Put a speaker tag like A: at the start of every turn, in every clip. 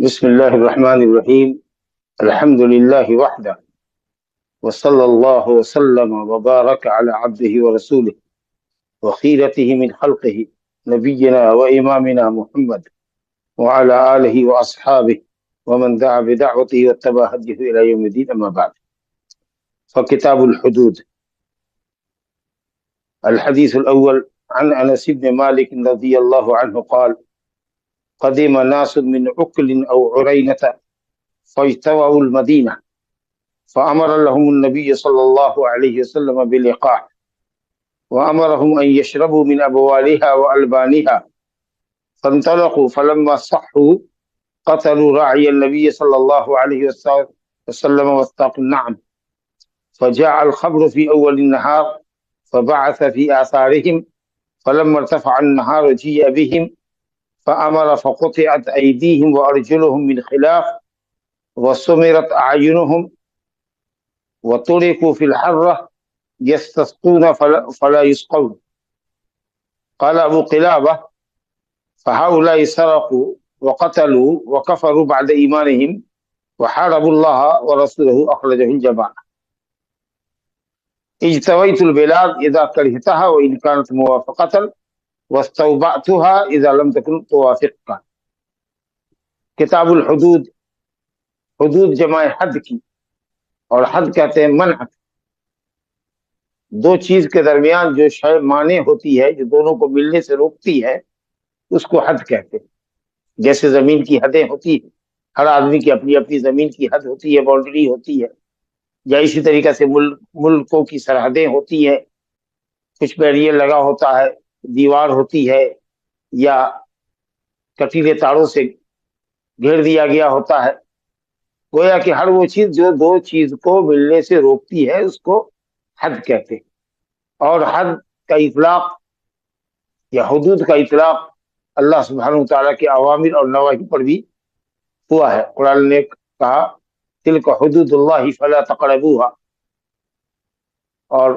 A: بسم الله الرحمن الرحيم. الحمد لله وحده وصلى الله وسلم وبارك على عبده ورسوله وخيرته من خلقه نبينا وإمامنا محمد وعلى آله وأصحابه ومن دعا بدعوته واتبع هديه إلى يوم الدين. أما بعد، فكتاب الحدود. الحديث الأول عن أنس بن مالك رضي الله عنه قال: قدم ناس من عقل أو عرينة فاجتووا المدينة فأمر لهم النبي صلى الله عليه وسلم بلقاح، وأمرهم أن يشربوا من أبوالها وألبانها، فانطلقوا فلما صحوا قتلوا راعي النبي صلى الله عليه وسلم واستاقوا النعم، فجاء الخبر في أول النهار فبعث في آثارهم، فلما ارتفع النهار جيء بهم فأمر فقطعت أيديهم وأرجلهم من خلاف وسمرت أعينهم وتركوا في الحرة يستسقون فلا يسقون. قال أبو قلابة: فهؤلاء سرقوا وقتلوا وكفروا بعد إيمانهم وحاربوا الله ورسوله، أخرجه الجماعة. اجتويت البلاد إذا كرهتها وإن كانت موافقة، واستوبعتها إذا لم تكن توافقها. کتاب الحدود. حدود جمع حد کی، اور حد کہتے ہیں منع، دو چیز کے درمیان جو شے مانع ہوتی ہے، جو دونوں کو ملنے سے روکتی ہے، اس کو حد کہتے ہیں. جیسے زمین کی حدیں ہوتی ہیں، ہر آدمی کی اپنی اپنی زمین کی حد ہوتی ہے، باؤنڈری ہوتی ہے، یا اسی طریقے سے ملکوں کی سرحدیں ہوتی ہیں، کچھ بیریئر لگا ہوتا ہے، دیوار ہوتی ہے، یا کٹیلے تاروں سے گھیر دیا گیا ہوتا ہے. گویا کہ ہر وہ چیز جو دو چیز کو ملنے سے روکتی ہے اس کو حد کہتے ہیں. اور حد کا اطلاق یا حدود کا اطلاق اللہ سبحانہ وتعالیٰ کے اوامر اور نواہی پر بھی ہوا ہے. قرآن نے کہا: تلک حدود اللہ فلا تقربوها، اور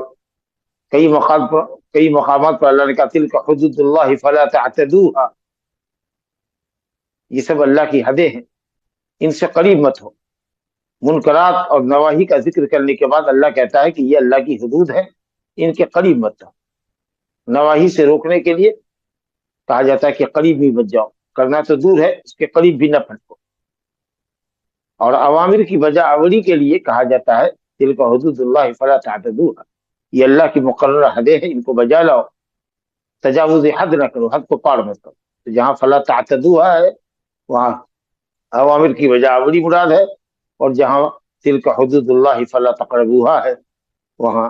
A: کئی مقامات پر اللہ نے کہا: تلک حدود اللہ فلا تعتدوها. یہ سب اللہ کی حدیں ہیں، ان سے قریب مت ہو. منکرات اور نواہی کا ذکر کرنے کے بعد اللہ کہتا ہے کہ یہ اللہ کی حدود ہے، ان کے قریب مت ہو. نواہی سے روکنے کے لیے کہا جاتا ہے کہ قریب بھی مت جاؤ، کرنا تو دور ہے، اس کے قریب بھی نہ پھٹکو. اور اوامر کی بجا آوری کے لیے کہا جاتا ہے: تلک حدود اللہ فلا تعتدوها، یہ اللہ کی مقررہ حدیں ہیں، ان کو بجا لاؤ، تجاوز حد نہ کرو، حد کو پار مت کرو. تو جہاں فلا تعتدوها ہے وہاں اوامر کی بجا آوری مراد ہے، اور جہاں تلک حدود اللہ فلا تقربوها ہے وہاں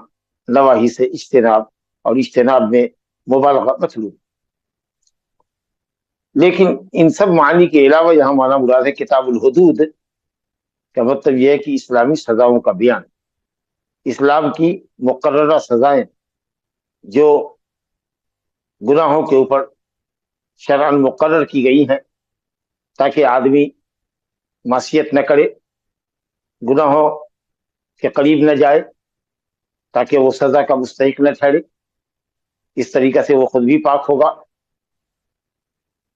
A: نواہی سے اجتناب، اور اجتناب میں مبالغہ مطلوب. لیکن ان سب معنی کے علاوہ یہاں معنی مراد ہے کتاب الحدود کا مطلب یہ ہے کہ اسلامی سزاؤں کا بیان، اسلام کی مقررہ سزائیں جو گناہوں کے اوپر شرعاً مقرر کی گئی ہیں تاکہ آدمی معصیت نہ کرے، گناہوں کے قریب نہ جائے، تاکہ وہ سزا کا مستحق نہ ٹھہرے. اس طریقے سے وہ خود بھی پاک ہوگا،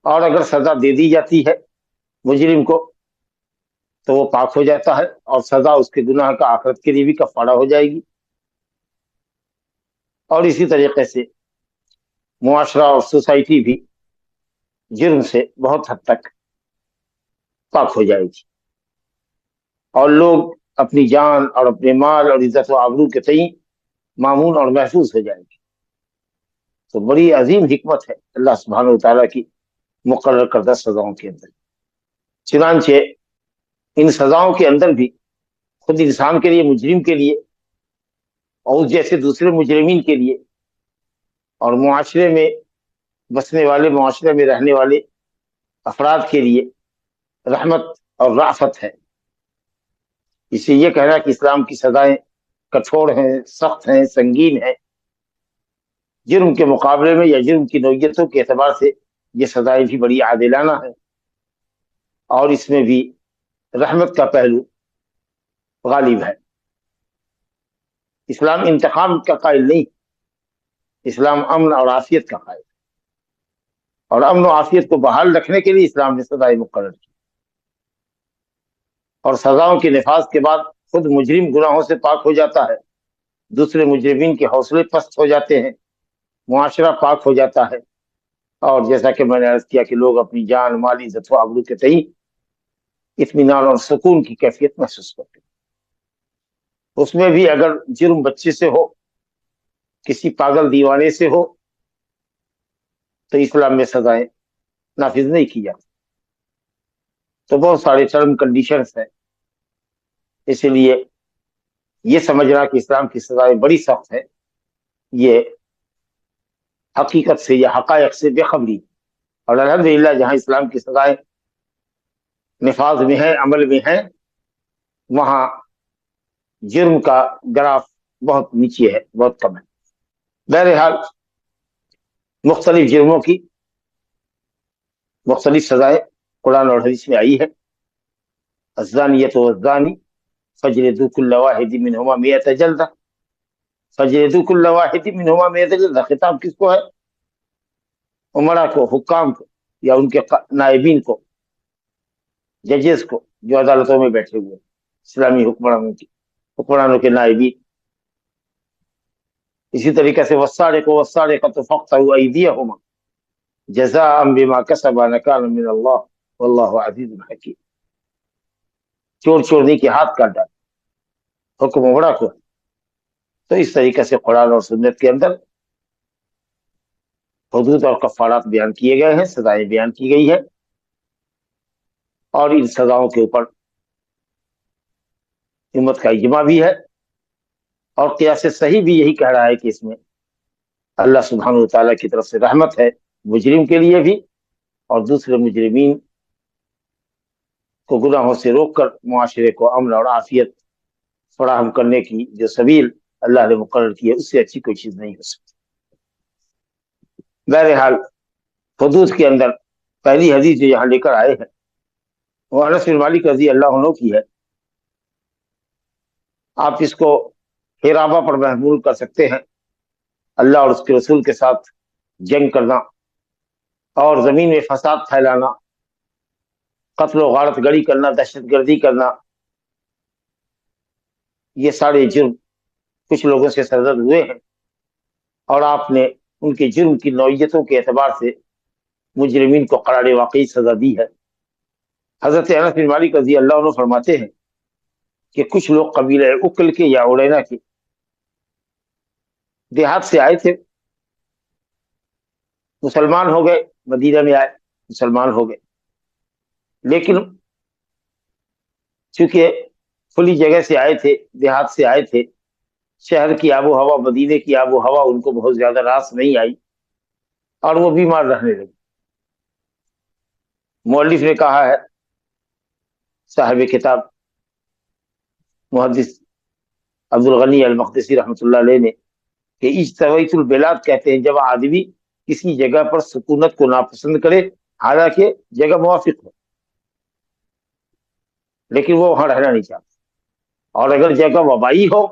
A: اور اگر سزا دے دی جاتی ہے مجرم کو تو وہ پاک ہو جاتا ہے، اور سزا اس کے گناہ کا آخرت کے لیے بھی کفارہ ہو جائے گی. اور اسی طریقے سے معاشرہ اور سوسائٹی بھی جرم سے بہت حد تک پاک ہو جائے گی، اور لوگ اپنی جان اور اپنے مال اور عزت و آبرو کے تئیں مامون اور محفوظ ہو جائیں گے. تو بڑی عظیم حکمت ہے اللہ سبحانہ وتعالیٰ کی مقرر کردہ سزاؤں کے اندر. چنانچہ ان سزاؤں کے اندر بھی خود انسان کے لیے، مجرم کے لیے، اور جیسے دوسرے مجرمین کے لیے، اور معاشرے میں بسنے والے، معاشرے میں رہنے والے افراد کے لیے رحمت اور رافت ہے. اسے یہ کہنا کہ اسلام کی سزائیں کٹھور ہیں، سخت ہیں، سنگین ہیں، جرم کے مقابلے میں یا جرم کی نوعیتوں کے اعتبار سے یہ سزائیں بھی بڑی عادلانہ ہیں، اور اس میں بھی رحمت کا پہلو غالب ہے. اسلام انتقام کا قائل نہیں، اسلام امن اور عافیت کا قائل ہے، اور امن و عافیت کو بحال رکھنے کے لیے اسلام نے سزائیں مقرر کی. اور سزاؤں کے نفاذ کے بعد خود مجرم گناہوں سے پاک ہو جاتا ہے، دوسرے مجرمین کے حوصلے پست ہو جاتے ہیں، معاشرہ پاک ہو جاتا ہے، اور جیسا کہ میں نے عرض کیا کہ لوگ اپنی جان، مالی، عزت و آبرو کے تئیں اطمینان اور سکون کی کیفیت محسوس کرتے ہیں۔ اس میں بھی اگر جرم بچے سے ہو، کسی پاگل دیوانے سے ہو، تو اسلام میں سزائیں نافذ نہیں کی جاتی۔ تو بہت سارے ٹرم کنڈیشنز ہیں، اسی لیے یہ سمجھنا کہ اسلام کی سزائیں بڑی سخت ہے، یہ حقیقت سے یا حقائق سے بے خبری۔ اور الحمدللہ جہاں اسلام کی سزائیں نفاذ میں ہیں، عمل میں ہیں، وہاں جرم کا گراف بہت نیچے ہے، بہت کم ہے۔ بہرحال مختلف جرموں کی مختلف سزائیں قرآن اور حدیث میں آئی ہے۔ الزانیۃ والزانی فاجلدوا كل واحد منهما 100 جلدہ، فاجلدوا كل واحد منهما 100 جلدہ۔ خطاب کس کو ہے؟ عمرا کو، حکام کو، یا ان کے نائبین کو، ججز کو، جو عدالتوں میں بیٹھے ہوئے اسلامی حکمرانوں کے نائبین۔ اسی طریقے سے والسارق والسارقۃ فاقطعوا ایدیہما جزاء بما کسبا نکالا من اللہ واللہ عزیز حکیم۔ چور چورنی کے ہاتھ کاٹ ڈال، حکم عمرا کو۔ تو اس طریقے سے قرآن اور سنت کے اندر حدود اور کفارات بیان کیے گئے ہیں، سزائیں بیان کی گئی ہے، اور ان سزاؤں کے اوپر امت کا اجماع بھی ہے، اور قیاس صحیح بھی یہی کہہ رہا ہے کہ اس میں اللہ سبحانہ و تعالیٰ کی طرف سے رحمت ہے مجرم کے لیے بھی، اور دوسرے مجرمین کو گناہوں سے روک کر معاشرے کو امن اور عافیت فراہم کرنے کی جو سبیل اللہ نے مقرر کی ہے، اس سے اچھی کوئی چیز نہیں ہو سکتی۔ بہرحال حدود کے اندر پہلی حدیث جو یہاں لے کر آئے ہیں وہ انس بن مالک رضی اللہ عنہ کی ہے۔ آپ اس کو حرابہ پر محمول کر سکتے ہیں، اللہ اور اس کے رسول کے ساتھ جنگ کرنا اور زمین میں فساد پھیلانا، قتل و غارت گری کرنا، دہشت گردی کرنا، یہ سارے جرم کچھ لوگوں سے سرزد ہوئے ہیں، اور آپ نے ان کے جرم کی نوعیتوں کے اعتبار سے مجرمین کو قرار واقعی سزا دی ہے۔ حضرت انس بن مالک رضی اللہ عنہ فرماتے ہیں کہ کچھ لوگ قبیلہ اکل کے یا اڑینا کے دیہات سے آئے تھے، مسلمان ہو گئے، مدینہ میں آئے، مسلمان ہو گئے، لیکن چونکہ کھلی جگہ سے آئے تھے، دیہات سے آئے تھے، شہر کی آب و ہوا، مدینے کی آب و ہوا ان کو بہت زیادہ راس نہیں آئی، اور وہ بیمار رہنے لگے۔ مؤلف نے کہا ہے، صاحب کتاب محدث عبد الغنی المقدسی رحمۃ اللہ علیہ نے، کہ اجتویت البلاد کہتے ہیں جب آدمی کسی جگہ پر سکونت کو ناپسند کرے، حالانکہ جگہ موافق ہو، لیکن وہ وہاں رہنا نہیں چاہتا، اور اگر جگہ وبائی ہو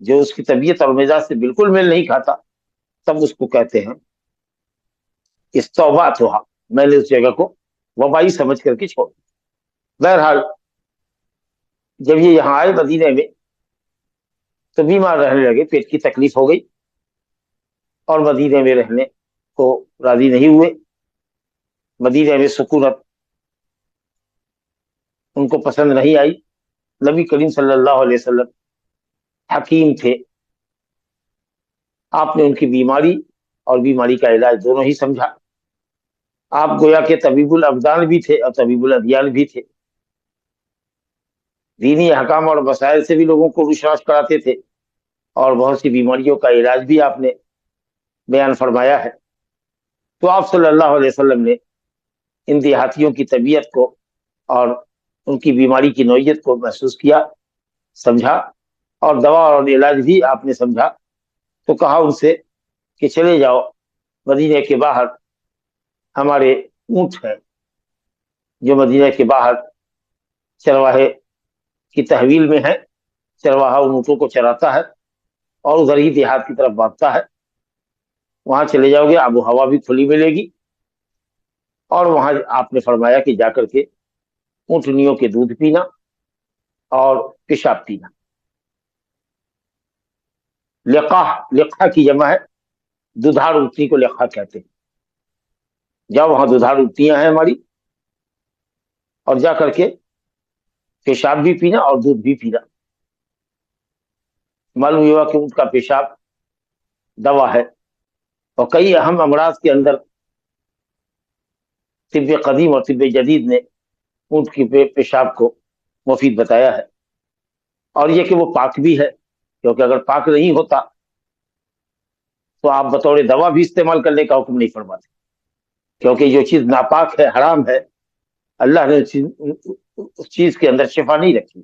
A: جو اس کی طبیعت اور مزاج سے بالکل میل نہیں کھاتا، تب اس کو کہتے ہیں استوبات ہوا، میں نے اس جگہ کو وبائی سمجھ کر کے چھوڑ۔ بہرحال جب یہ یہاں آئے مدینے میں تو بیمار رہنے لگے، پیٹ کی تکلیف ہو گئی، اور مدینے میں رہنے کو راضی نہیں ہوئے۔ مدینے میں سکونت ان کو پسند نہیں آئی۔ نبی کریم صلی اللہ علیہ وسلم حکیم تھے، آپ نے ان کی بیماری اور بیماری کا علاج دونوں ہی سمجھا۔ آپ گویا کہ طبیب الابدان بھی تھے اور طبیب الادیان بھی تھے، دینی احکام اور مسائل سے بھی لوگوں کو روشناس کراتے تھے، اور بہت سی بیماریوں کا علاج بھی آپ نے بیان فرمایا ہے۔ تو آپ صلی اللہ علیہ وسلم نے ان دیہاتیوں کی طبیعت کو اور ان کی بیماری کی نوعیت کو محسوس کیا، سمجھا، اور دوا اور علاج بھی آپ نے سمجھا، تو کہا ان سے کہ چلے جاؤ مدینے کے باہر، ہمارے اونٹ ہیں جو مدینے کے باہر چرواہے کی تحویل میں ہے، چرواہا ان اونٹوں کو چراتا ہے اور ادھر ہی دیہات کی طرف بھاگتا ہے، وہاں چلے جاؤ گے، آب و ہوا بھی کھلی ملے گی، اور وہاں آپ نے فرمایا کہ جا کر کے اونٹنیوں کے دودھ پینا اور پیشاب پینا. لقاح، لقاح کی جمع ہے دودھار اونٹنی کو لقاح کہتے ہیں. جاؤ وہاں دودھار اونٹنیاں ہیں ہماری، اور جا کر کے پیشاب بھی پینا اور دودھ بھی پینا. معلوم ہوا کہ اونٹ کا پیشاب دوا ہے، اور کئی اہم امراض کے اندر طب قدیم اور طب جدید نے اونٹ کی پیشاب کو مفید بتایا ہے. اور یہ کہ وہ پاک بھی ہے، کیونکہ اگر پاک نہیں ہوتا تو آپ بطور دوا بھی استعمال کرنے کا حکم نہیں فرماتے، کیونکہ جو چیز ناپاک ہے، حرام ہے، اللہ نے اس چیز کے اندر شفا نہیں رکھی.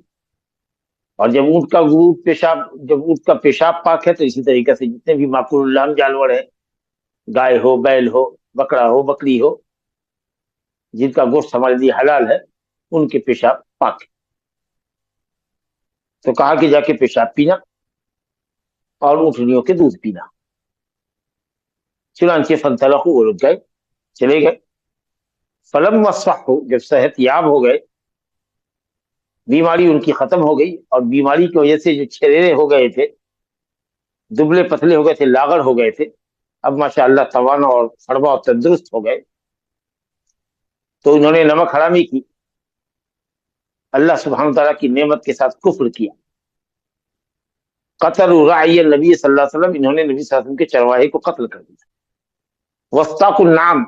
A: اور جب اونٹ کا پیشاب، جب اونٹ کا پیشاب پاک ہے تو اسی طریقے سے جتنے بھی معقول العام جانور ہیں، گائے ہو، بیل ہو، بکرا ہو، بکری ہو، جن کا گوشت ہمارے لیے حلال ہے، ان کے پیشاب پاک ہے. تو کہا کہ جا کے پیشاب پینا اور اونٹنیوں کے دودھ پینا. چنانچہ فانطلقوا، وہ لوگ گئے، چلے گئے. فلما صحوا، جب صحت یاب ہو گئے، بیماری ان کی ختم ہو گئی، اور بیماری کی وجہ سے جو چھریرے ہو گئے تھے، دبلے پتلے ہو گئے تھے، لاغر ہو گئے تھے، اب ماشاء اللہ توانا اور فرما اور تندرست ہو گئے. تو انہوں نے نمک حرامی کی، اللہ سبحانہ تعالیٰ کی نعمت کے ساتھ کفر کیا. قتل راعی النبی صلی اللہ علیہ وسلم، انہوں نے نبی صلی اللہ علیہ وسلم کے چرواہے کو قتل کر دیا. وسطاق النعام،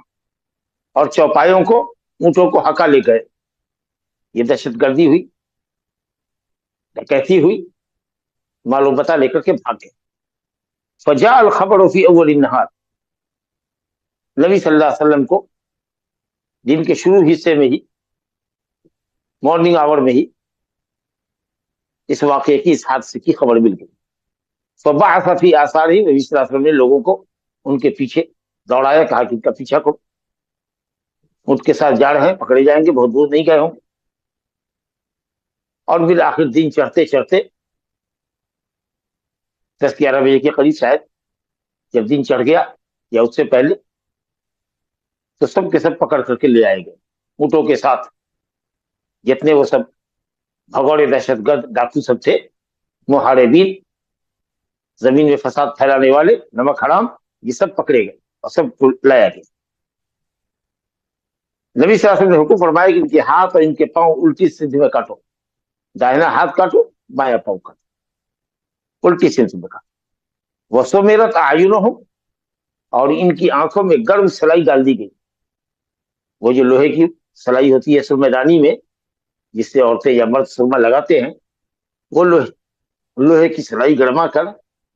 A: اور چوپایوں کو، اونٹوں کو ہکا لے گئے. یہ دہشت گردی ہوئی، ڈکیتی ہوئی، مال و متاع لے کر کے بھاگ گئے. فجاء الخبر فی اول النہار، نبی صلی اللہ علیہ وسلم کو دن کے شروع حصے میں ہی، مارننگ آور میں ہی اس واقعے کی، اس حادثے کی خبر مل گئی. فبعث فی آثارہ، نبی صلی اللہ علیہ وسلم نے لوگوں کو ان کے پیچھے دوڑایا، کہا کہ ان کا پیچھا کرو، اونٹ کے ساتھ جا رہے ہیں، پکڑے جائیں گے، بہت دور نہیں گئے ہوں. اور بالآخر دن چڑھتے چڑھتے 10-11 بجے کے قریب شاید، جب دن چڑھ گیا یا اس سے پہلے، تو سب کے سب پکڑ کر کے لے آئے گئے اونٹوں کے ساتھ. جتنے وہ سب بھگوڑے دہشت گرد ڈاکو سب تھے، محاربین، زمین میں فساد پھیلانے والے، نمک حرام، یہ سب پکڑے گئے اور سب کو لایا گیا. نبی صلی اللہ علیہ وسلم نے حکم فرمایا کہ ان کے ہاتھ اور ان کے پاؤں الٹی سیدھی میں کاٹو، داہنا ہاتھ کاٹو، بایاں پاؤں کاٹو، الٹی سیدھی میں کاٹو. وسمرت اعینہم، اور ان کی آنکھوں میں گرم سلائی ڈال دی گئی. وہ جو لوہے کی سلائی ہوتی ہے سرمہ دانی میں، جس سے عورتیں یا مرد سرمہ لگاتے ہیں، وہ لوہے کی سلائی گرما کر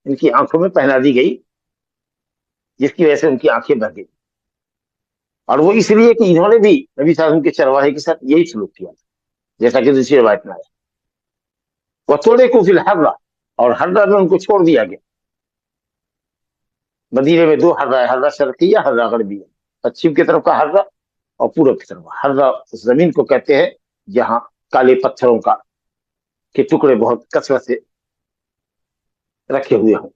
A: ان کی آنکھوں میں پہنا دی گئی، جس کی وجہ سے ان کی آنکھیں بہہ گئی. اور وہ اس لیے کہ انہوں نے بھی نبی صلی اللہ علیہ وسلم کے چرواہے کے ساتھ یہی سلوک کیا تھا، جیسا کہ دوسری روایت میں آیا. وہ تھوڑے کو فی الحرہ، اور حرہ میں ان کو چھوڑ دیا گیا. مدینے میں 2 حرہ ہے، حرہ شرقیہ، حرہ غربیہ. پچھم کی طرف کا حرہ اور پورب کی طرف. حرہ اس زمین کو کہتے ہیں جہاں کالے پتھروں کا کے ٹکڑے بہت کثرت سے رکھے ہوئے ہوں.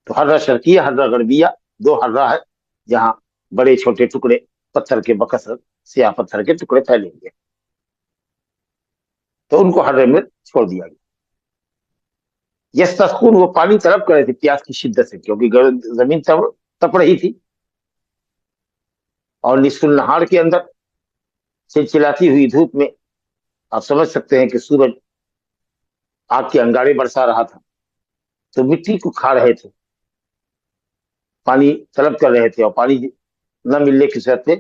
A: تو حرہ شرقیہ، حرہ غربیہ، 2 حرہ ہے جہاں بڑے چھوٹے ٹکڑے پتھر کے بکثرت، سیاہ پتھر کے ٹکڑے پھیلے ہوئے، تو ان کو حرے میں چھوڑ دیا گیا. یستسقون، وہ پانی طلب کر رہے تھے پیاس کی شدت سے، کیونکہ زمین تپ رہی تھی. اور نصف النہار کے اندر چلچلاتی ہوئی دھوپ میں آپ سمجھ سکتے ہیں کہ سورج آگ کے انگارے برسا رہا تھا، تو مٹی کو کھا رہے تھے، پانی طلب کر رہے تھے، اور پانی نہ ملنے کی صورت میں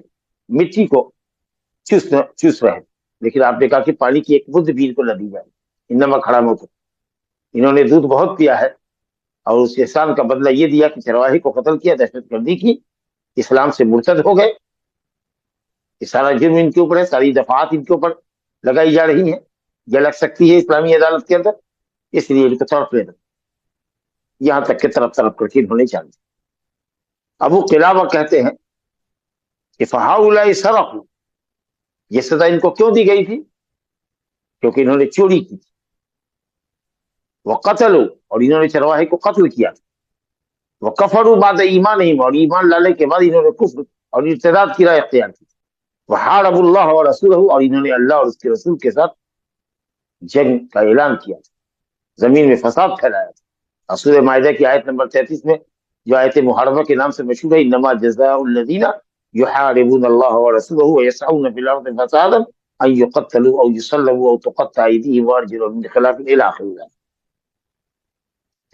A: مٹی کو چوس رہے تھے. لیکن آپ نے کہا کہ پانی کی ایک بند بھی ان کو نہ دی جائے. انما حرام ہوتا، انہوں نے دودھ بہت پیا ہے، اور اس احسان کا بدلہ یہ دیا کہ چرواہے کو قتل کیا، دہشت گردی کی، اسلام سے مرتد ہو گئے. یہ سارا جرم ان کے اوپر ہے، ساری دفعات ان کے اوپر لگائی جا رہی ہیں. یہ لگ سکتی ہے اسلامی عدالت کے اندر، اس لیے ان کو تڑپ لینا، یہاں تک کہ طرف کر کے انہوں نے جان دیا. ابو قلابہ کہتے ہیں کہ فہؤلاء سرقوا، یہ سزا ان کو کیوں دی گئی تھی؟ کیونکہ انہوں نے چوری کی تھی. وقتلوا، اور انہوں نے چرواہے کو قتل کیا تھا. وکفروا بعد ایمانہم، اور ایمان لانے کے بعد انہوں نے کفر اور ارتداد کی راہ اختیار کی. وحاربوا اللہ ورسولہ، اور انہوں نے اللہ اور اس کے رسول کے ساتھ جنگ کا اعلان کیا تھا، زمین میں فساد پھیلایا تھا. اور سورہ مائدہ کی آیت نمبر 33 میں جو آیت محرمہ کے نام سے مشہور ہے، انما جزاء الذین یحاربون اللہ ورسولہ ویسعون فی الارض فسادا ان یقتلوا او یصلبوا او تقطع ایدیہم وارجلہم من خلاف الی آخر الآیت.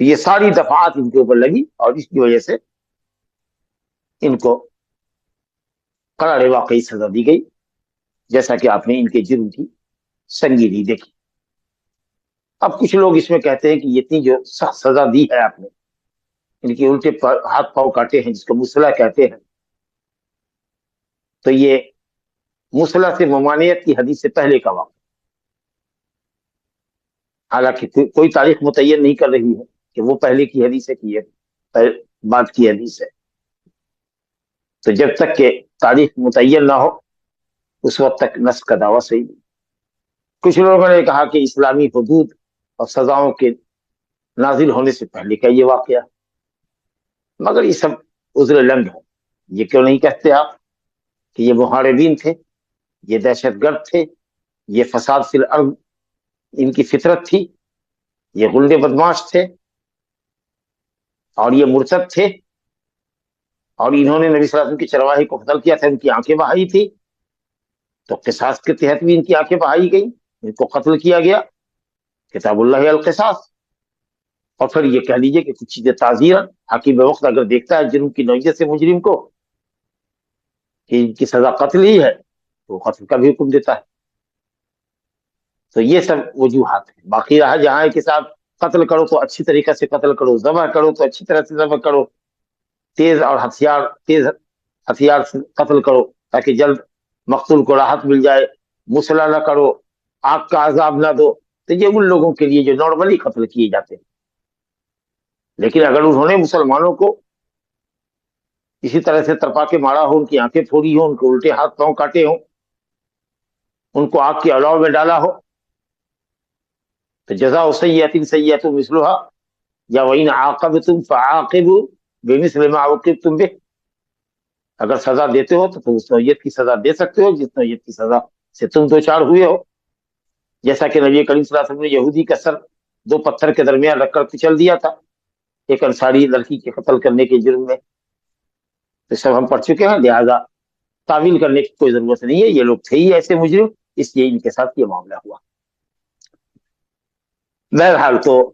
A: تو یہ ساری دفعات ان کے اوپر لگی اور اس کی وجہ سے ان کو قرار واقعی سزا دی گئی، جیسا کہ آپ نے ان کے جرم کی سنگینی دیکھی. اب کچھ لوگ اس میں کہتے ہیں کہ یہ اتنی جو سخت سزا دی ہے آپ نے، ان کے الٹے ہاتھ پاؤں کاٹے ہیں جس کو مسلح کہتے ہیں، تو یہ مسلح سے ممانعت کی حدیث سے پہلے کا واقعہ، حالانکہ کوئی تاریخ متعین نہیں کر رہی ہے کہ وہ پہلے کی حدیث ہے کہ یہ بعد کی حدیث ہے. تو جب تک کہ تاریخ متعین نہ ہو اس وقت تک نسخ کا دعویٰ صحیح نہیں. کچھ لوگوں نے کہا کہ اسلامی حدود اور سزاؤں کے نازل ہونے سے پہلے کا یہ واقعہ، مگر یہ سب عذر لنگ ہے. یہ کیوں نہیں کہتے آپ کہ یہ محاربین تھے، یہ دہشت گرد تھے، یہ فساد فی الارض ان کی فطرت تھی، یہ غنڈے بدماش تھے اور یہ مرتد تھے اور انہوں نے نبی صلی اللہ علیہ وسلم کی چرواہی کو قتل کیا تھا، ان کی آنکھیں بہائی تھی، تو قصاص کے تحت بھی ان کی آنکھیں بہائی گئی، ان کو قتل کیا گیا. کتاب اللہ القصاص. اور پھر یہ کہہ لیجئے کہ کچھ چیزیں تعزیرا، حاکم وقت اگر دیکھتا ہے جرم کی نوعیت سے مجرم کو کہ ان کی سزا قتل ہی ہے تو وہ قتل کا بھی حکم دیتا ہے. تو یہ سب وجوہات ہیں. باقی رہا جہاں کے ساتھ قتل کرو تو اچھی طریقے سے قتل کرو، ذبح کرو تو اچھی طرح سے ذبح کرو، تیز ہتھیار سے قتل کرو تاکہ جلد مقتول کو راحت مل جائے، مسلح نہ کرو، آگ کا عذاب نہ دو. تو یہ ان لوگوں کے لیے جو نارملی قتل کیے جاتے ہیں. لیکن اگر انہوں نے مسلمانوں کو اسی طرح سے تڑپا کے مارا ہو، ان کی آنکھیں پھوڑی ہوں، ان کو الٹے ہاتھ پاؤں کاٹے ہوں، ان کو آگ کے الاؤ میں ڈالا ہو، تو جزاء سیئۃ سیئۃ مثلھا یا وَإِنْ عَاقَبْتُمْ فَعَاقِبُوا بِمِثْلِ مَا عُوقِبْتُمْ بِهِ. اگر سزا دیتے ہو تو تم اس نوعیت کی سزا دے سکتے ہو جس نوعیت کی سزا سے تم دو چار ہوئے ہو. جیسا کہ نبی کریم صلی اللہ علیہ وسلم نے یہودی کا سر دو پتھر کے درمیان رکھ کر کچل دیا تھا ایک انصاری لڑکی کے قتل کرنے کے جرم میں. تو سب ہم پڑھ چکے ہیں، لہذا تعویل کرنے کی کوئی ضرورت نہیں ہے. یہ لوگ تھے ہی ایسے مجرم، اس لیے ان کے ساتھ یہ معاملہ ہوا. بہرحال تو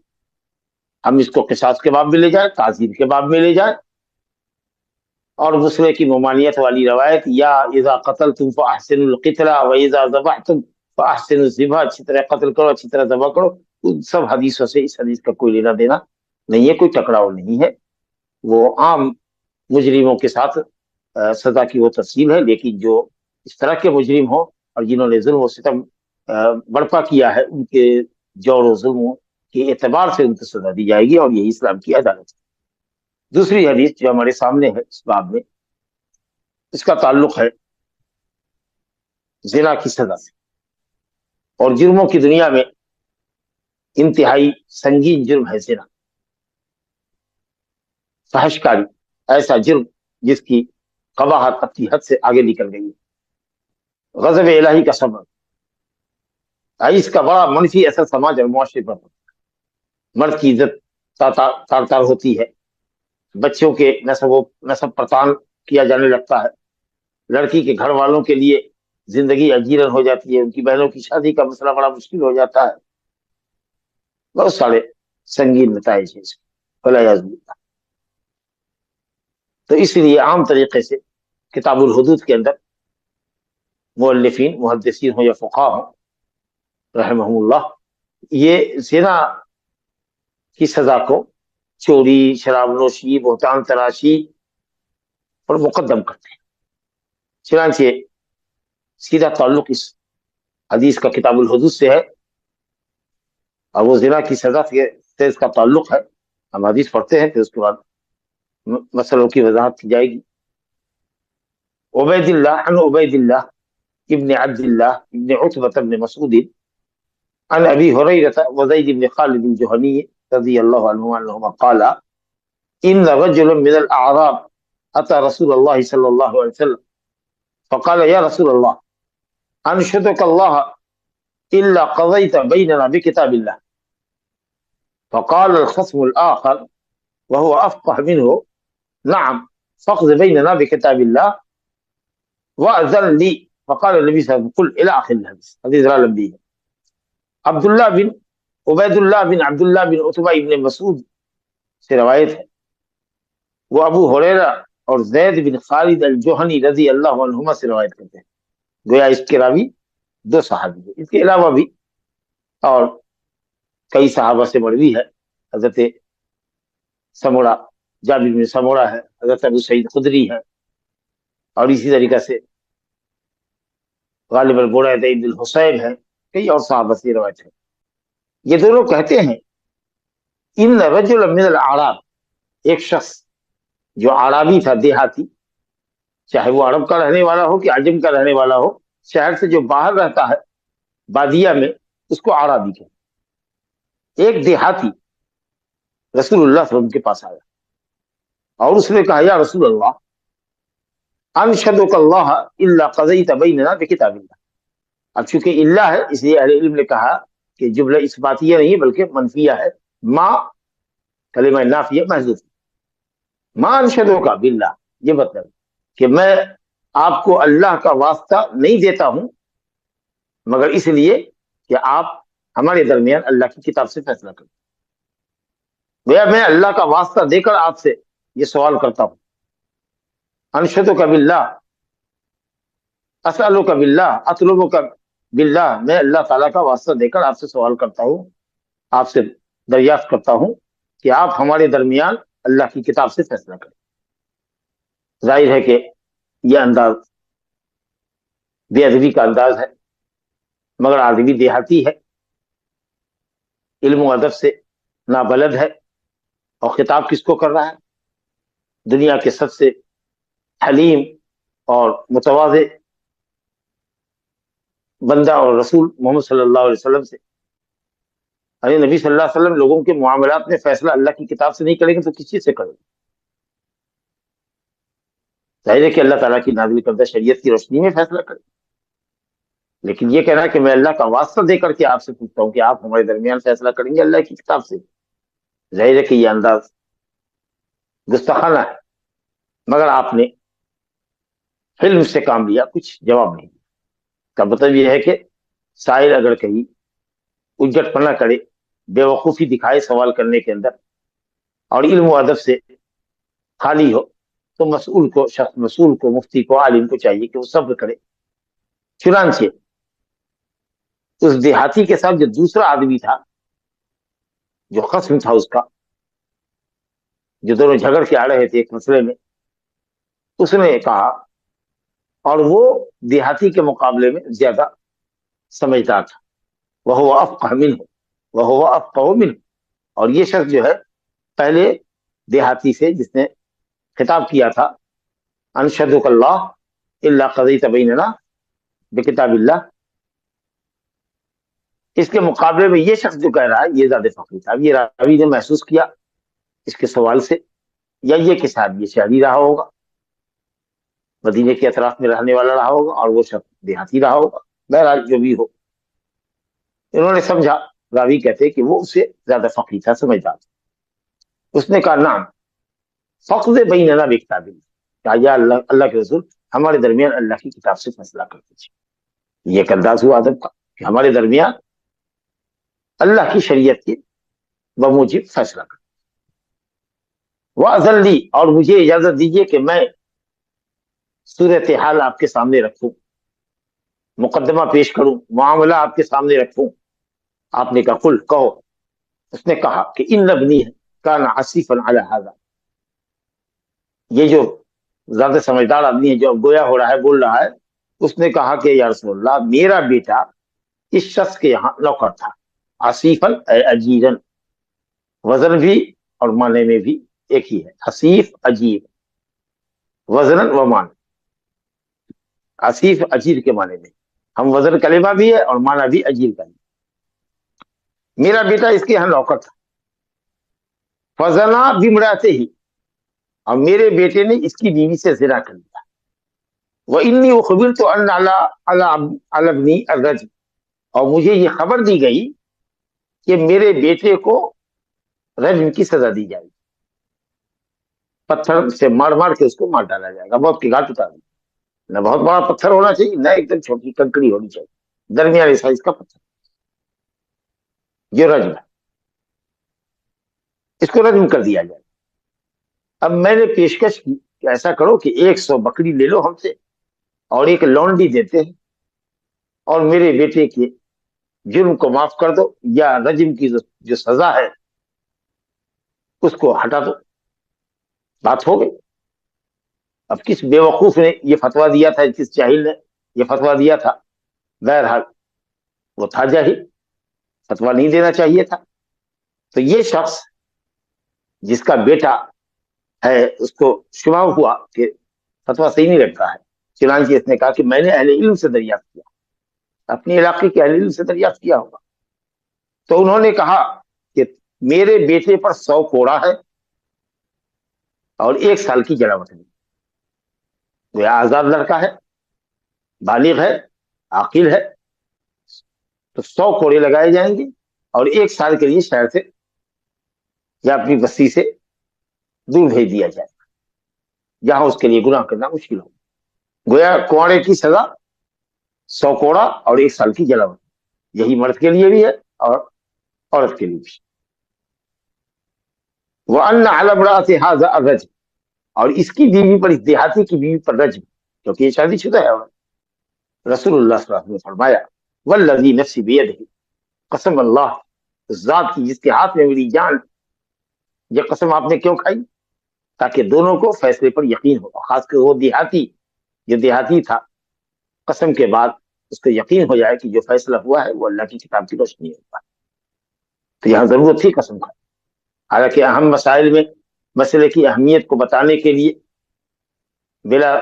A: ہم اس کو قصاص کے باب میں لے جائیں، تعزیر کے باب میں لے جائیں، اور مسلح کی ممانعت والی روایت یا اذا قتلتم فاحسنوا القتل واذا ذبحتم فاحسنوا الذبح، اچھی طرح قتل کرو، اچھی طرح ذبح کرو، ان سب حدیثوں سے اس حدیث کا کوئی لینا دینا نہیں ہے، کوئی ٹکراؤ نہیں ہے. وہ عام مجرموں کے ساتھ سزا کی وہ تفصیل ہے، لیکن جو اس طرح کے مجرم ہوں اور جنہوں نے ظلم و ستم برپا کیا ہے، ان کے جور و ظلموں کے اعتبار سے ان کو سزا دی جائے گی، اور یہی اسلام کی عدالت ہے. دوسری حدیث جو ہمارے سامنے ہے اس باب میں، اس کا تعلق ہے زنا کی سزا سے. اور جرموں کی دنیا میں انتہائی سنگین جرم ہے زنا، فحش کاری، ایسا جرم جس کی قباحت اپنی حد سے آگے نکل گئی ہے، غضب الہی کا سبب. اس کا بڑا منفی اثر سماج اور معاشرے پر. مرد کی عزت تار تار ہوتی ہے، بچوں کے نسب پرتان کیا جانے لگتا ہے، لڑکی کے گھر والوں کے لیے زندگی اجیرن ہو جاتی ہے، ان کی بہنوں کی شادی کا مسئلہ بڑا مشکل ہو جاتا ہے. بہت سارے سنگین نتائج ہیں اس کے، والعیاذ باللہ. تو اس لیے عام طریقے سے کتاب الحدود کے اندر مؤلفین، محدثین ہوں یا فقہاء ہوں رحمہم اللہ، یہ زنا کی سزا کو چوری، شراب نوشی، بہتان تراشی پر مقدم کرتے ہیں. چنانچہ سیدھا تعلق اس حدیث کا کتاب الحدود سے ہے، اور وہ زنا کی سزا سے اس کا تعلق ہے. ہم حدیث پڑھتے ہیں پھر اس کے بعد مسئلوں کی وضاحت کی جائے گی. عبید اللہ ابن عبد اللہ ابن عتبہ بن مسعود عن ابی ہریرہ وزید بن خالد الجہنی رضی اللہ عنہما قال ان رجلا من الاعراب اتى رسول الله صلى الله عليه وسلم فقال يا رسول الله انشدك الله إلا قضيت بيننا بكتاب الله. فقال الخصم الآخر وهو أفقه منه: نعم فاقض بيننا بكتاب الله وأذن لي. فقال النبي صلى الله عليه وسلم: قل إلى آخر الحديث. حدیث را لمبی ہے. عبداللہ بن عبید اللہ بن عبداللہ بن عتبہ ابن مسعود سے روایت ہے. وہ ابو ہریرہ اور زید بن خالد الجوہنی رضی اللہ عنہما سے روایت کرتے ہیں. گویا اس کے راوی دو صحابی ہیں. اس کے علاوہ بھی اور کئی صحابہ سے مروی ہے. حضرت سمورہ جابر بن سمورہ ہے, حضرت ابو سعید خدری ہے, اور اسی طریقہ سے غالب البرید ابن الحسین ہے. کئی اور صحابہ سے روایت ہے. یہ دونوں کہتے ہیں ان رجل من الاعراب, ایک شخص جو عربی تھا, دیہاتی, چاہے وہ عرب کا رہنے والا ہو کہ عجم کا رہنے والا ہو, شہر سے جو باہر رہتا ہے بادیہ میں, اس کو عربی کہتے ہیں. ایک دیہاتی رسول اللہ صلی اللہ علیہ وسلم کے پاس آیا اور اس نے کہا: یا رسول اللہ, انشدک اللہ الا قضیت بیننا بکتاب اللہ. اب چونکہ اللہ ہے اس لیے اہل علم نے کہا کہ جملہ اثباتیہ نہیں بلکہ منفیہ ہے. ما کلمہ نافیہ محذوف. ما انشدک باللہ, یہ مطلب کہ میں آپ کو اللہ کا واسطہ نہیں دیتا ہوں مگر اس لیے کہ آپ ہمارے درمیان اللہ کی کتاب سے فیصلہ کریں. میں اللہ کا واسطہ دے کر آپ سے یہ سوال کرتا ہوں. انشدک باللہ, اسألک باللہ, اطلبک باللہ, میں اللہ تعالیٰ کا واسطہ دے کر آپ سے سوال کرتا ہوں, آپ سے دریافت کرتا ہوں کہ آپ ہمارے درمیان اللہ کی کتاب سے فیصلہ کریں. ظاہر ہے کہ یہ انداز بے ادبی کا انداز ہے, مگر آدمی دیہاتی ہے, علم و ادب سے نابلد ہے, اور خطاب کس کو کر رہا ہے؟ دنیا کے سب سے حلیم اور متواضع بندہ اور رسول محمد صلی اللہ علیہ وسلم سے. ارے نبی صلی اللہ علیہ وسلم لوگوں کے معاملات میں فیصلہ اللہ کی کتاب سے نہیں کریں گے تو کس چیز سے کریں گے؟ ظاہر ہے کہ اللہ تعالیٰ کی نازل کردہ شریعت کی روشنی میں فیصلہ کریں. لیکن یہ کہنا کہ میں اللہ کا واسطہ دے کر کے آپ سے پوچھتا ہوں کہ آپ ہمارے درمیان فیصلہ کریں گے اللہ کی کتاب سے, ظاہر ہے کہ یہ انداز گستاخانہ ہے. مگر آپ نے علم سے کام لیا, کچھ جواب نہیں. کا مطلب یہ ہے کہ سائل اگر کہیں اجٹ پنا کرے, بے وقوفی دکھائے سوال کرنے کے اندر, اور علم و ادب سے خالی ہو, تو مسئول کو, شخص مسئول کو, مفتی کو, عالم کو چاہیے کہ وہ صبر کرے. چنانچہ اس دیہاتی کے ساتھ جو دوسرا آدمی تھا, جو خصم تھا اس کا, جو دونوں جھگڑ کے آ رہے تھے ایک مسئلے میں, اس نے کہا, اور وہ دیہاتی کے مقابلے میں زیادہ سمجھدار تھا, وہ افقہ منہ, وہ افقہ منہ, اور یہ شخص جو ہے پہلے دیہاتی سے جس نے خطاب کیا تھا انشدک اللہ الا قضیت بیننا بکتاب اللہ, اس کے مقابلے میں یہ شخص جو کہہ رہا ہے یہ زیادہ فقیر تھا. اب یہ راوی نے محسوس کیا اس کے سوال سے, یا یہ کہ شاید یہ شہری رہا ہوگا, مدینے کے اطراف میں رہنے والا رہا ہوگا, اور وہ شخص دیہاتی رہا ہوگا. بہرحال جو بھی ہو, انہوں نے سمجھا, راوی کہتے کہ وہ اس سے زیادہ فقیر تھا, سمجھدار. اس نے کہا نعم فقض بیننا بکتاب اللہ, کہا یا اللہ کے رسول ہمارے درمیان اللہ کی کتاب سے فیصلہ کر دیجیے. یہ ایک انداز ہوا ادب کا کہ ہمارے درمیان اللہ کی شریعت کے بموجب فیصلہ کر. وَأَذَن لِّي, اور مجھے اجازت دیجیے کہ میں صورتحال آپ کے سامنے رکھوں, مقدمہ پیش کروں, معاملہ آپ کے سامنے رکھوں. آپ نے کہا قل, کہو. اس نے کہا کہ ان ابنی کان عصیفا علی ھذا, یہ جو زیادہ سمجھدار آدمی ہے جو اب گویا ہو رہا ہے, بول رہا ہے, اس نے کہا کہ یا رسول اللہ میرا بیٹا اس شخص کے یہاں نوکر تھا. عصیفاً اے اجیرن, وزن بھی اور معنی میں بھی ایک ہی ہے, حصیف اجیر, وزن و معنی. عصیف اجیر کے معنی میں, ہم وزن کلمہ بھی ہے اور معنی بھی اجیر کا. میرا بیٹا اس کے یہاں نوکر تھا. فزنا بامرأتہ, اور میرے بیٹے نے اس کی بیوی سے زنا کر لیا. وإنی اخبرت ان علی ابنی الرجم, اور مجھے یہ خبر دی گئی کہ میرے بیٹے کو رجم کی سزا دی جائے گی، پتھر سے مار مار کے اس کو مار ڈالا جائے گا، موت کی گھاٹ اتار دی۔ نہ بہت بڑا پتھر ہونا چاہیے، نہ ایک دم چھوٹی کنکڑی ہونی چاہیے، درمیانے سائز کا پتھر، یہ رجم ہے، اس کو رجم کر دیا جائے۔ اب میں نے پیشکش کی کہ ایسا کرو کہ 100 بکری لے لو ہم سے اور ایک لونڈی دیتے ہیں، اور میرے بیٹے کے جرم کو معاف کر دو، یا رجم کی جو سزا ہے اس کو ہٹا دو، بات ہو گئی۔ اب کس بیوقوف نے یہ فتویٰ دیا تھا، کس جاہل نے یہ فتویٰ دیا تھا؟ بہرحال وہ تھا جاہل، فتویٰ نہیں دینا چاہیے تھا۔ تو یہ شخص جس کا بیٹا ہے، اس کو شبہ ہوا کہ فتویٰ صحیح نہیں لگتا ہے، چنانچہ اس نے کہا کہ میں نے اہل علم سے دریافت کیا، اپنے علاقے کے اہل علم سے دریافت کیا ہوگا۔ تو انہوں نے کہا کہ میرے بیٹے پر 100 کوڑا ہے اور 1 سال کی جلا وطنی، وہ آزاد لڑکا ہے، بالغ ہے، عاقل ہے، تو 100 کوڑے لگائے جائیں گے اور 1 سال کے لیے شہر سے یا اپنی بستی سے دور بھیج دیا جائے گا، جہاں اس کے لیے گناہ کرنا مشکل ہو۔ گویا کوڑے کی سزا 100 کوڑا اور 1 سال کی جلا وطنی، یہی مرد کے لیے بھی ہے اور عورت کے لیے بھی۔ وَأَنَّ عَلَى امْرَأَتِ هَٰذَا الرَّجْمَ، اور اس کی بیوی پر، اس دیہاتی کی بیوی پر رجم، کیونکہ یہ شادی شدہ ہے۔ رسول اللہ صلی اللہ علیہ وسلم نے فرمایا والذی نفسی بیدہ، قسم اللہ اس ذات کی جس کے ہاتھ میں میری جان، یہ قسم آپ نے کیوں کھائی؟ تاکہ دونوں کو فیصلے پر یقین ہو، اور خاص کر وہ دیہاتی، جو دیہاتی تھا، قسم کے بعد اس کو یقین ہو جائے کہ جو فیصلہ ہوا ہے وہ اللہ کی کتاب کی روشنی ہوگا۔ تو یہاں ضرورت تھی قسم کھانے، حالانکہ اہم مسائل میں مسئلے کی اہمیت کو بتانے کے لیے بلا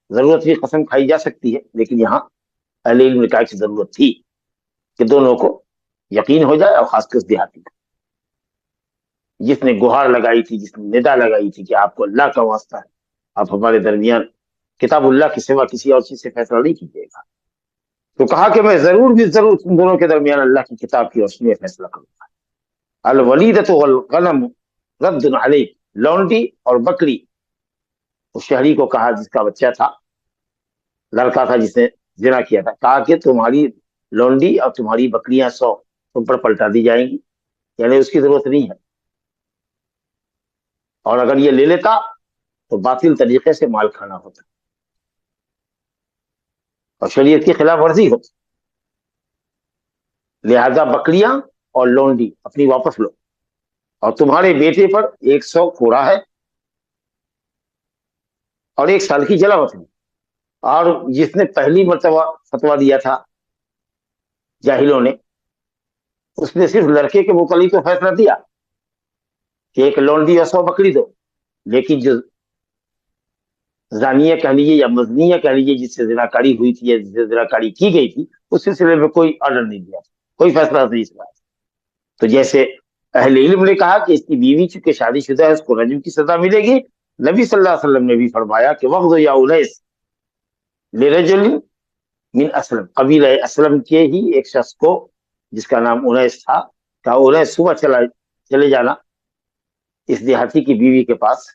A: ضرورت بھی قسم کھائی جا سکتی ہے، لیکن یہاں اہل علم نے کہا کہ ضرورت تھی کہ دونوں کو یقین ہو جائے، اور خاص کر اس دیہاتی کو جس نے گہار لگائی تھی، جس نے ندا لگائی تھی کہ آپ کو اللہ کا واسطہ ہے، آپ ہمارے درمیان کتاب اللہ کے سوا کسی اور چیز سے فیصلہ نہیں کیجیے گا۔ تو کہا کہ میں ضرور بھی ضرور تم دونوں کے درمیان اللہ کی کتاب کی روشنی میں فیصلہ کروں گا۔ الولیدۃ والغنم رد علیہ، لونڈی اور بکری، اس شہری کو کہا جس کا بچہ تھا، لڑکا تھا جس نے زنا کیا تھا، کہا کہ تمہاری لونڈی اور تمہاری بکریاں 100 تم پر پلٹا دی جائیں گی، یعنی اس کی ضرورت نہیں ہے، اور اگر یہ لے لیتا تو باطل طریقے سے مال کھانا ہوتا اور شریعت کی خلاف ورزی ہوتی، لہذا بکریاں اور لونڈی اپنی واپس لو، اور تمہارے بیٹے پر 100 کوڑا ہے اور 1 سال کی جلا وطنی۔ اور جس نے پہلی مرتبہ فتویٰ دیا تھا جاہلوں نے، اس نے صرف لڑکے کے متعلق تو فیصلہ دیا کہ 1 لونڈی اور 100 بکری دو، لیکن جو زانیہ کہہ لیجیے یا مزنیہ کہہ لیجیے، جس سے زناکاری ہوئی تھی یا جس سے زناکاری کی گئی تھی، اس سلسلے میں کوئی آرڈر نہیں دیا، کوئی فیصلہ نہیں سنا۔ تو جیسے اہل علم نے کہا کہ اس کی بیوی چونکہ شادی شدہ ہے، اس کو رجم کی سزا ملے گی، نبی صلی اللہ علیہ وسلم نے بھی فرمایا کہ وقت یا انیس لرجل من اسلم، قبیلہ اسلم کے ہی ایک شخص کو جس کا نام انیس تھا، کہا انیس صبح چلے جانا اس دیہاتی کی بیوی کے پاس،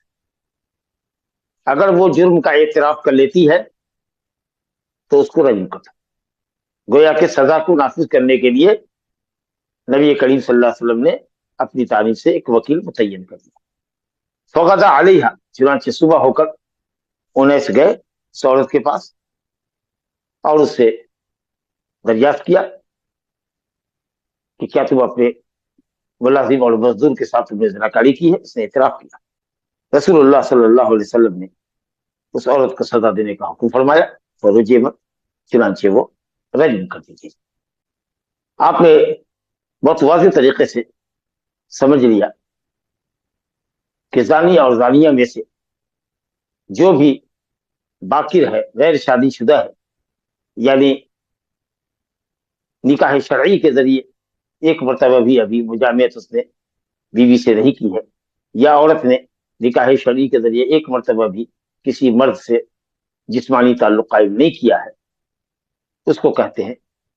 A: اگر وہ جرم کا اعتراف کر لیتی ہے تو اس کو رجم کرتا۔ گویا کہ سزا کو نافذ کرنے کے لیے نبی کریم صلی اللہ علیہ وسلم نے اپنی طرف سے ایک وکیل متعین کر دیا۔ فغدا علیہ، چنانچہ صبح ہو کر انیس گئے اس عورت کے پاس اور اس سے دریافت کیا کہ کیا تم اپنے ملازم اور مزدور کے ساتھ تم نے زناکاری کی ہے؟ اس نے اعتراف کیا۔ رسول اللہ صلی اللہ علیہ وسلم نے اس عورت کو سزا دینے کا حکم فرمایا، فرجمت، چنانچہ وہ رجم کر دی گئی۔ آپ نے بہت واضح طریقے سے سمجھ لیا کہ زانی اور زانیہ میں سے جو بھی باکر ہے، غیر شادی شدہ ہے، یعنی نکاح شرعی کے ذریعے ایک مرتبہ بھی ابھی مجامعت اس نے بیوی سے نہیں کی ہے، یا عورت نے نکاح شرعی کے ذریعے ایک مرتبہ بھی کسی مرد سے جسمانی تعلق قائم نہیں کیا ہے، اس کو کہتے ہیں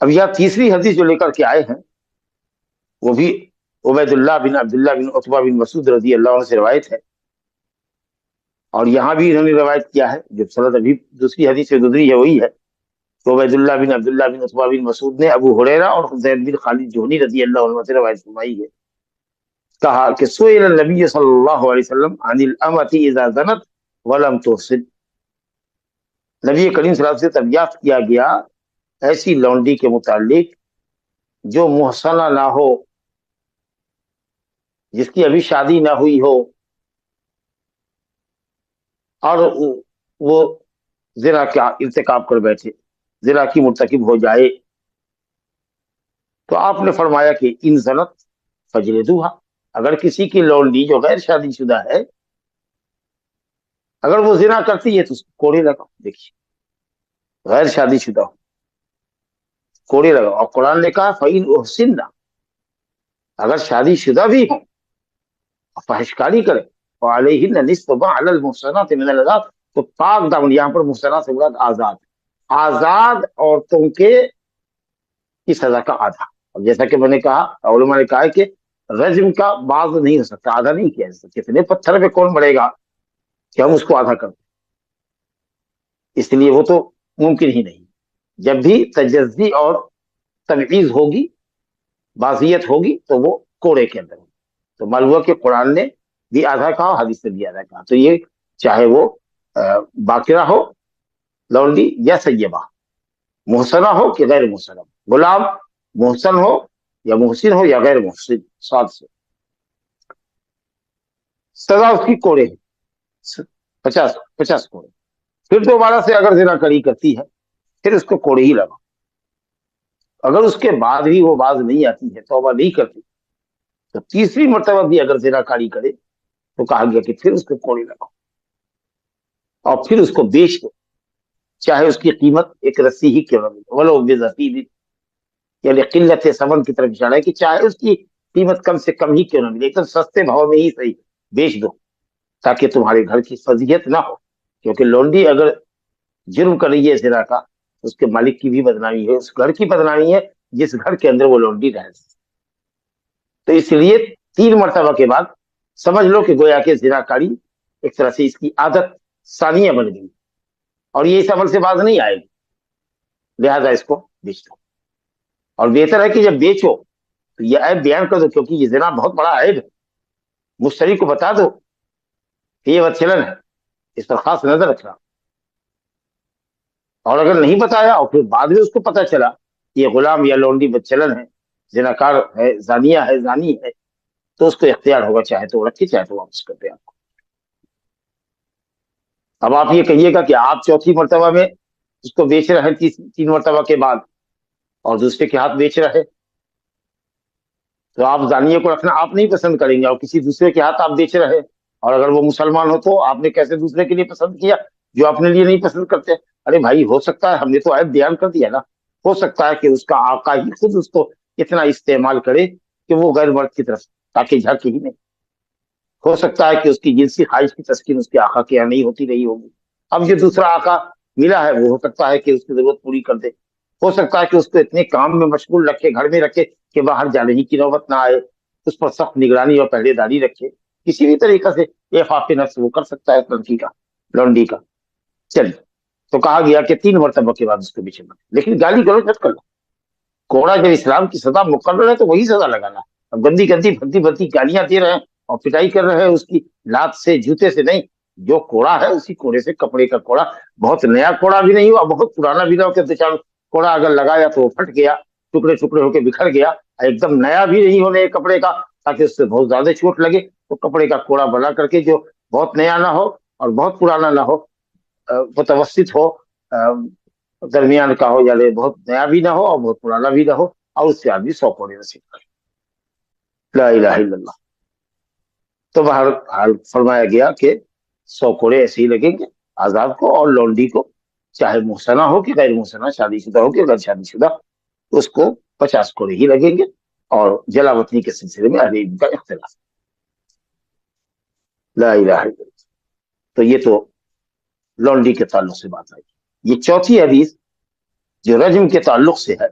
A: اب یہاں تیسری حدیث جو لے کر کے آئے ہیں وہ بھی عبید اللہ بن عبداللہ بن عتبہ بن مسعود رضی اللہ عنہ سے روایت ہے، اور یہاں بھی انہوں نے روایت کیا ہے، جو سند ابھی دوسری حدیث سے گزری ہے وہی ہے. تو عبید اللہ بن عبداللہ بن عتبہ بن مسعود نے ابو ہریرہ اور زید بن خالد جوہنی رضی اللہ عنہ سے روایت فرمائی ہے، کہا کہ سئل النبی صلی اللہ علیہ وسلم عن الامۃ اذا زنت ولم تحصن، نبی کریم صلی اللہ علیہ وسلم سے دریافت کیا گیا ایسی لونڈی کے متعلق جو محصنہ نہ ہو، جس کی ابھی شادی نہ ہوئی ہو، اور وہ زنا کا ارتکاب کر بیٹھے، زنا کی مرتکب ہو جائے. تو آپ نے فرمایا کہ ان زنت فجلدوہا، اگر کسی کی لونڈی جو غیر شادی شدہ ہے اگر وہ زنا کرتی ہے تو اس کو کوڑے لگاؤ. دیکھیے غیر شادی شدہ ہو کوڑے لگاؤ، اور قرآن نے کہا فَإِنْ أُحْسِنَّ، اگر شادی شدہ بھی ہوں فحشکاری کرے وعلیہن نصف ما علی المحصنات من العذاب، تو پاک دامن، یہاں پر محصنات سے مراد آزاد، آزاد عورتوں کے کی سزا کا آدھا. اور جیسا کہ میں نے کہا، علماء نے کہا کہ رجم کا بعض نہیں ہو سکتا، آدھا نہیں کیا جا سکتا. کتنے پتھر پہ کون بڑھے گا کہ ہم اس کو آدھا کر دیں، اس لیے وہ تو ممکن ہی نہیں. جب بھی تجزی اور تمیز ہوگی، بازیت ہوگی، تو وہ کوڑے کے اندر ہوگی. تو معلوم ہوا کہ قرآن نے بھی آدھا کہا، حدیث نے بھی آدھا کہا. تو یہ چاہے وہ باقرہ ہو لونڈی یا سیبہ، محسنہ ہو کہ غیر محسنہ، غلام محسن ہو یا محسن ہو یا غیر محسن، ساتھ سے سزا اس کی کوڑے ہے، 50 کوڑے. پھر دوبارہ سے اگر زنا کری کرتی ہے پھر اس کو کوڑے ہی لگا. اگر اس کے بعد بھی وہ باز نہیں آتی ہے، توبہ نہیں کرتی، تو تیسری مرتبہ بھی اگر زنا کاری کرے تو کہا گیا کہ پھر اس کو کوڑے لگاؤ اور پھر اس کو بیچ دو، چاہے اس کی قیمت ایک رسی ہی کیوں نہ ملے، ولو بذفیب، یعنی قلت ثمن کی طرف اشارہ ہے کہ چاہے اس کی قیمت کم سے کم ہی کیوں نہ ملے، ایک دم سستے بھاؤ میں ہی صحیح بیچ دو، تاکہ تمہارے گھر کی فضیحت نہ ہو. کیونکہ لونڈی اگر جرم کر رہی ہے زنا کا، اس کے مالک کی بھی بدنامی ہے، اس گھر کی بدنامی ہے جس گھر کے اندر وہ لونڈی رہے. تو اس لیے 3 مرتبہ کے بعد سمجھ لو کہ گویا کہ زنا کاری ایک طرح سے اس کی عادت ثانیہ بن گئی، اور یہ اس عمل سے باز نہیں آئے گی، لہذا اس کو بیچ دو. اور بہتر ہے کہ جب بیچو تو یہ عیب بیان کر دو، کیونکہ یہ زنا بہت بڑا عیب ہے. مشتری کو بتا دو کہ یہ بدچلن ہے، اس پر خاص نظر رکھنا. اور اگر نہیں بتایا اور پھر بعد میں اس کو پتا چلا یہ غلام یا لونڈی بدچلن ہے، زناکار ہے، زانیہ ہے، زانی ہے، تو اس کو اختیار ہوگا، چاہے تو رکھے چاہے تو واپس کر دے آپ کو. اب آپ یہ کہیے گا کہ آپ چوتھی مرتبہ میں اس کو بیچ رہے ہیں 3 مرتبہ کے بعد اور دوسرے کے ہاتھ بیچ رہے، تو آپ زانیہ کو رکھنا آپ نہیں پسند کریں گے، اور کسی دوسرے کے ہاتھ آپ بیچ رہے، اور اگر وہ مسلمان ہو تو آپ نے کیسے دوسرے کے لیے پسند کیا جو اپنے لیے نہیں پسند کرتے. ارے بھائی، ہو سکتا ہے، ہم نے تو عیب بیان کر دیا نا، ہو سکتا ہے کہ اس کا آقا ہی خود اس کو اتنا استعمال کرے کہ وہ غیر مرد کی طرف تاکہ جھانکے ہی نہیں. ہو سکتا ہے کہ اس کی جنسی خواہش کی تسکین اس کے آقا کے یہاں نہیں ہوتی رہی ہوگی، اب جو دوسرا آقا ملا ہے وہ ہو سکتا ہے کہ اس کی ضرورت پوری کر دے. ہو سکتا ہے کہ اس کو اتنے کام میں مشغول رکھے، گھر میں رکھے کہ باہر جانے ہی کی نوبت نہ آئے، اس پر سخت نگرانی اور پہرے داری رکھے. کسی بھی طریقے سے اعفاف نفس وہ کر سکتا ہے لڑکی کا، لونڈی کا. چلیے، تو کہا گیا کہ 3 مرتبہ کے بعد اس کو بیچنا، لیکن گالی گلوچ مت کرنا. کوڑا جب اسلام کی سزا مقرر ہے تو وہی سزا لگانا. اب گندی گندی بھدی بھدی گالیاں دے رہے ہیں اور پٹائی کر رہے ہیں اس کی لات سے، جوتے سے نہیں. جو کوڑا ہے اسی کوڑے سے، کپڑے کا کوڑا، بہت نیا کوڑا بھی نہیں ہوا، بہت پرانا بھی نہ ہو کہ کوڑا اگر لگایا تو وہ پھٹ گیا، ٹکڑے ٹکڑے ہو کے بکھر گیا. ایک دم نیا بھی نہیں ہونے کپڑے کا تاکہ اس سے بہت زیادہ چوٹ لگے. تو کپڑے کا کوڑا بنا کر کے جو بہت نیا نہ ہو اور بہت پرانا نہ ہو، متوسط ہو، درمیان کا ہو، یعنی بہت نیا بھی نہ ہو اور بہت پرانا بھی نہ ہو، اور اس سے آدمی 100 کوڑے نصیب کرے. لا الہ الا اللہ. تو بہرحال فرمایا گیا کہ 100 کوڑے ایسے ہی لگیں گے آزاد کو، اور لونڈی کو چاہے محسنہ ہو کہ غیر محسنہ، شادی شدہ ہو کہ غیر شادی شدہ، اس کو 50 کوڑے ہی لگیں گے. اور جلا وطنی کے سلسلے میں اہل علم کا اختلاف. لا الہ الا اللہ. تو یہ تو لونڈی کے تعلق سے بات آئی. یہ چوتھی حدیث جو رجم کے تعلق سے ہے،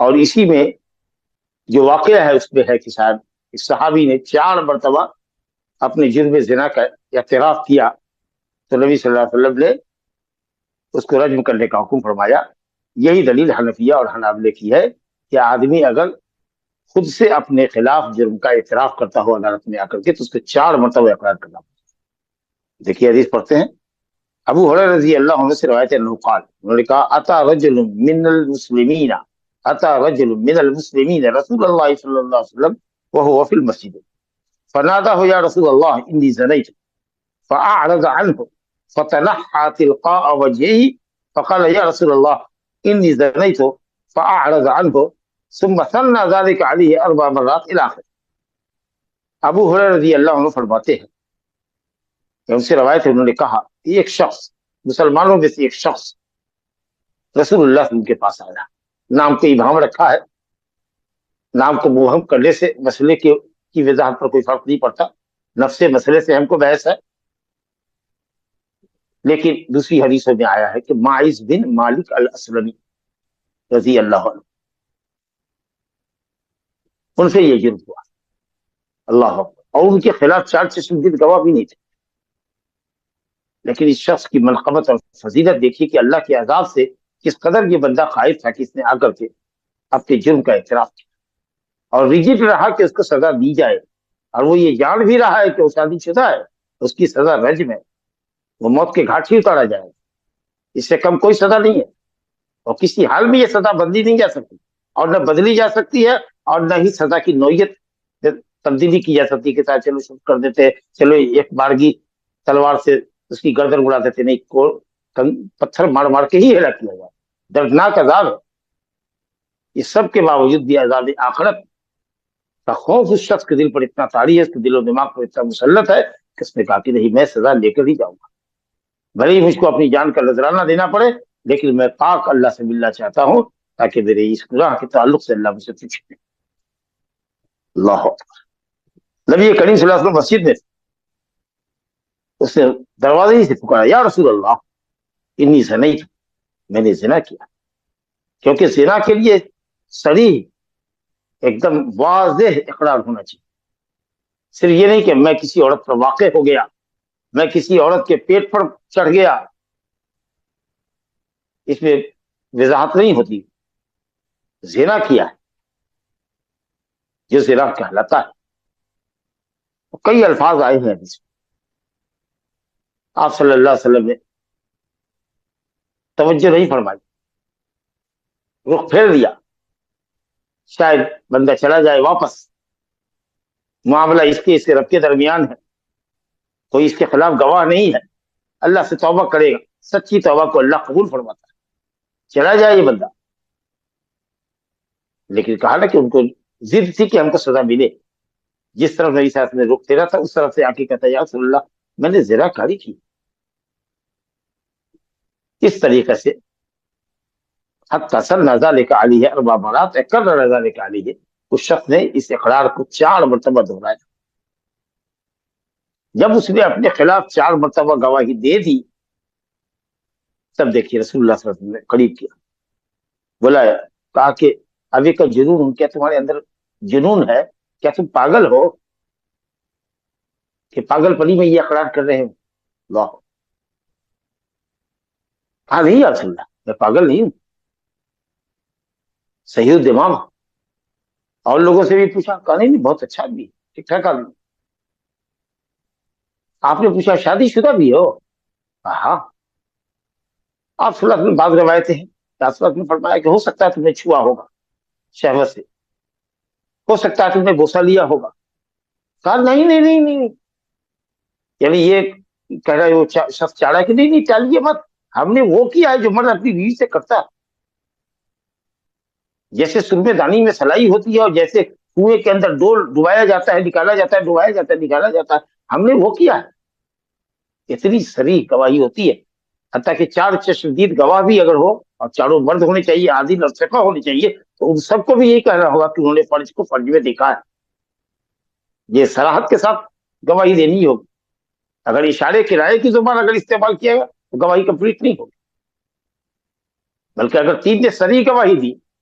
A: اور اسی میں جو واقعہ ہے اس میں ہے کہ شاید اس صحابی نے 4 مرتبہ اپنے جرم زنا کا اعتراف کیا تو نبی صلی اللہ علیہ وسلم نے اس کو رجم کرنے کا حکم فرمایا. یہی دلیل حنفیہ اور حنابلہ کی ہے کہ آدمی اگر خود سے اپنے خلاف جرم کا اعتراف کرتا ہو عدالت میں آ کر کے تو اس کو 4 مرتبہ اقرار کرنا پڑتا ہے. دیکھیے حدیث پڑھتے ہیں. ابو ہریرہ رضی اللہ عنہ سے روایت ہے انہوں قال, انہوں نے کہا اتا رجل من المسلمین اتا رجل من المسلمین رسول اللہ صلی اللہ علیہ وسلم وهو في المسجد فناداه يا رسول الله اني زنيت فاعرض عنه فتنحى تلقاء وجهه فقال يا رسول الله اني زنيت فاعرض عنه ثم ثنى ذلك عليه 4 مرات الى اخر. ابو ہریرہ رضی اللہ عنہ فرماتے ہیں کہ ان سے روایت ہے, انہوں نے کہا ایک شخص مسلمانوں میں سے ایک شخص رسول اللہ صلی اللہ علیہ وسلم کے پاس آیا. نام کو ابہام رکھا ہے, نام کو مبہم کرنے سے مسئلے کی وضاحت پر کوئی فرق نہیں پڑتا. نفس مسئلے سے ہم کو بحث ہے, لیکن دوسری حدیثوں میں آیا ہے کہ معاذ بن مالک الاسلمی رضی اللہ عنہ, ان سے یہ جرم ہوا. اللہ اکبر. اور ان کے خلاف 4 چشمدید گواہ بھی نہیں تھے. لیکن اس شخص کی منقبت اور فضیلت دیکھیے کہ اللہ کے عذاب سے کس قدر یہ بندہ خائف تھا کہ اس نے آ کر کے اپنے جرم کا اعتراف کیا اور رجٹ رہا کہ اس کو سزا دی جائے, اور وہ یہ جان بھی رہا ہے کہ وہ شادی شدہ ہے, اس کی سزا رجم ہے, وہ موت کے گھاٹ ہی اتارا جائے. اس سے کم کوئی سزا نہیں ہے, اور کسی حال میں یہ سزا بدلی نہیں جا سکتی, اور نہ بدلی جا سکتی ہے, اور نہ ہی سزا کی نوعیت تبدیلی کی جا سکتی کہ چلو شروع کر دیتے, چلو ایک بارگی تلوار سے اس کی گردن اڑا دیتے. نہیں, کو پتھر مار مار کے ہی ہلاک کیا جائے. دردناک عذاب ہے. اس سب کے باوجود بھی عذاب آخرت کا خوف اس شخص کے دل پر اتنا طاری ہے, اس کے دل و دماغ پر اتنا مسلط ہے کہ اس نے کہا کہ نہیں, میں سزا لے کر ہی جاؤں گا, بھلے ہی مجھ کو اپنی جان کا نذرانہ دینا پڑے, لیکن میں پاک اللہ سے ملنا چاہتا ہوں تاکہ میرے اس گناہ کے تعلق سے اللہ مجھ سے پوچھے. اللہ اکبر. نبی کریم صلی اللہ علیہ وسلم مسجد میں اس نے دروازے ہی سے پکارا, یا رسول اللہ انی زنیت, میں نے زنا کیا. کیونکہ زنا کے لیے صریح ایک دم واضح اقرار ہونا چاہیے. صرف یہ نہیں کہ میں کسی عورت پر واقع ہو گیا, میں کسی عورت کے پیٹ پر چڑھ گیا, اس میں وضاحت نہیں ہوتی. زنا کیا ہے, جو زنا کہلاتا ہے. کئی الفاظ آئے ہیں حدیث میں. آپ صلی اللہ علیہ وسلم نے توجہ نہیں فرمائی, رخ پھیر دیا, شاید بندہ چلا جائے واپس. معاملہ اس کے رب کے درمیان ہے, کوئی اس کے خلاف گواہ نہیں ہے, اللہ سے توبہ کرے گا, سچی توبہ کو اللہ قبول فرماتا ہے. چلا جائے یہ بندہ. لیکن کہا نا کہ ان کو ضد تھی کہ ہم کو سزا ملے. جس طرف نبی صلی اللہ علیہ وسلم نے رخ پھیرا تھا اس طرف سے آ کے کہتا ہے, یا رسول اللہ میں نے زنا کاری کی. اس طریقے سے حتی ثنى ذلك علیہ 4 مرات اقرر ذلك علیہ, اس شخص نے اس اقرار کو 4 مرتبہ دہرایا. جب اس نے اپنے خلاف 4 مرتبہ گواہی دے دی, تب دیکھیے رسول اللہ صلی اللہ علیہ وسلم نے قریب کیا, بلایا, کہا کہ ابھی کا جنون, کیا تمہارے اندر جنون ہے, کیا تم پاگل ہو کہ پاگل پنی میں یہ اقرار کر رہے ہو؟ اللہ. کہا نہیں یا رسول اللہ, میں پاگل نہیں ہوں, صحیح دماغ. اور لوگوں سے بھی پوچھا, کہا نہیں بہت اچھا آدمی, ٹھیک ٹھاک آدمی. آپ نے پوچھا شادی شدہ بھی ہو؟ ہاں. آپ صلی اللہ علیہ وسلم بعض روایتیں ہیں کہ آپ صلی اللہ علیہ وسلم نے فرمایا کہ ہو سکتا ہے تم نے چھوا ہوگا شہوت سے, ہو سکتا ہے تم نے بوسہ لیا ہوگا. کہا نہیں نہیں نہیں نہیں, یعنی یہ کہہ رہا ہے وہ شخص چاہ رہا ہے کہ نہیں نہیں ٹالیے مت, ہم نے وہ کیا ہے جو مرد اپنی بیوی سے کرتا ہے. جیسے سرمے دانی میں سلائی ہوتی ہے, اور جیسے کنویں کے اندر ڈول ڈبایا جاتا ہے نکالا جاتا ہے, ڈبایا جاتا ہے نکالا جاتا ہے, ہم نے وہ کیا ہے. اتنی صریح گواہی ہوتی ہے, حتیٰ کہ 4 چشمدید گواہ بھی اگر ہو, اور چاروں مرد ہونے چاہیے, عادل اور ثقہ ہونے چاہیے, تو ان سب کو بھی یہی کہنا ہوگا کہ انہوں نے فرض کو فرض میں دیکھا ہے. یہ صراحت کے ساتھ گواہی دینی ہوگی. اگر اشارے کرائے کی زبان اگر استعمال کیا گا تو گواہی کمپلیٹ نہیں ہوگی. بلکہ اگر 3 نے صریح گواہی دی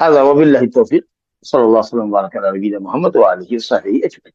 A: هذا وبالله التوفيق صلى الله وسلم وبارك على نبينا محمد وآله وصحبه أجمعين.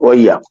A: وإياكم.